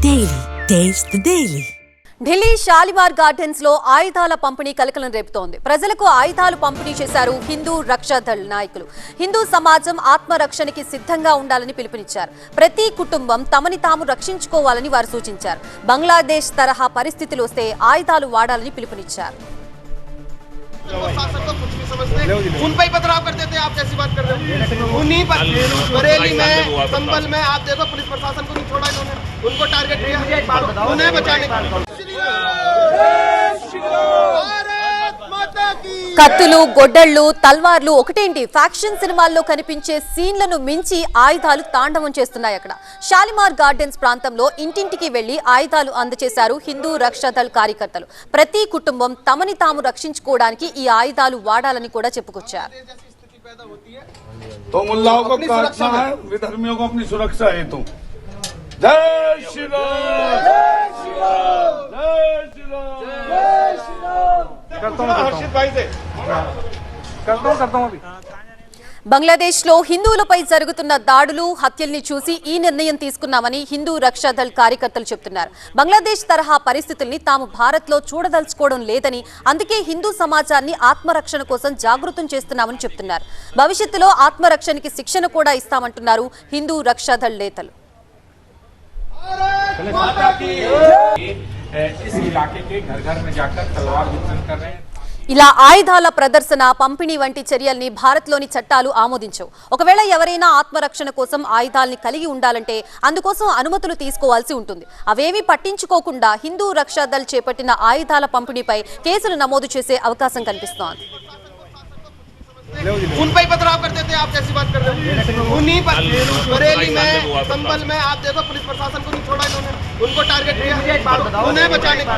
Daily. Taste the Daily. Delhi Shalimar gardens లో ఆయుధాల పంపిణీ కలకలం రేపుతోంది. ప్రజలకు ఆయుధాలు పంపిణీ చేశారు హిందూ రక్షా దళ్ నాయకులు. హిందూ సమాజం ఆత్మరక్షణకి సిద్ధంగా ఉండాలని పిలుపునిచ్చారు. ప్రతి కుటుంబం తమని తాము రక్షించుకోవాలని వారు సూచించారు. బంగ్లాదేశ్ తరహా పరిస్థితులు వస్తే ఆయుధాలు వాడాలని పిలుపునిచ్చారు. शासन को कुछ नहीं समझते, उन पे ही पथराव करते थे। आप कैसी बात कर रहे हो? उन्हीं पर बरेली में, संभल में आप देखो पुलिस प्रशासन को नहीं छोड़ा इन्होंने, उनको टारगेट किया उन्हें बचाने के। కత్తులు, గొడ్డళ్లు, తల్వార్లు ఒకటేంటి, ఫ్యాక్షన్ సినిమాల్లో కనిపించే సీన్లను మించి ఆయుధాలు తాండవం చేస్తున్నాయి. అక్కడ షాలిమార్ గార్డెన్స్ ప్రాంతంలో ఇంటింటికి వెళ్లి ఆయుధాలు అందజేశారు హిందూ రక్షా దళ్ కార్యకర్తలు. ప్రతి కుటుంబం తమని తాము రక్షించుకోవడానికి ఈ ఆయుధాలు వాడాలని కూడా చెప్పుకొచ్చారు. तो मुल्लाओं को काटना है, विधर्मियों को अपनी सुरक्षा हेतु। जय श्री राम, जय श्री राम, जय श्री राम, जय श्री राम। हर्षित भाई से करता हूं अभी। బంగ్లాదేశ్ లో హిందువులపై జరుగుతున్న దాడులు, హత్యల్ని చూసి ఈ నిర్ణయం తీసుకున్నామని హిందూ రక్షా దళ్ కార్యకర్తలు చెబుతున్నారు. బంగ్లాదేశ్ తరహా పరిస్థితుల్ని తాము భారత్ లో చూడదలుచుకోవడం లేదని, అందుకే హిందూ సమాజాన్ని ఆత్మరక్షణ కోసం జాగృతం చేస్తున్నామని చెబుతున్నారు. భవిష్యత్తులో ఆత్మరక్షణకి శిక్షణ కూడా ఇస్తామంటున్నారు హిందూ రక్షా దళ్ నేతలు. ఇలా ఆయుధాల ప్రదర్శన, పంపిణీ వంటి చర్యల్ని భారత్లోని చట్టాలు ఆమోదించవు. ఒకవేళ ఎవరైనా ఆత్మరక్షణ కోసం ఆయుధాల్ని కలిగి ఉండాలంటే అందుకోసం అనుమతులు తీసుకోవాల్సి ఉంటుంది. అవేమీ పట్టించుకోకుండా హిందూ రక్షా దళ్ చేపట్టిన ఆయుధాల పంపిణీపై కేసులు నమోదు చేసే అవకాశం కనిపిస్తోంది. उन पे ही पथराव करते थे। आप कैसी बात कर रहे हो? उन्हीं पर बरेली में, संभल में आप देखो पुलिस प्रशासन को नहीं छोड़ा इन्होंने, उनको टारगेट किया उन्हें बचाने के।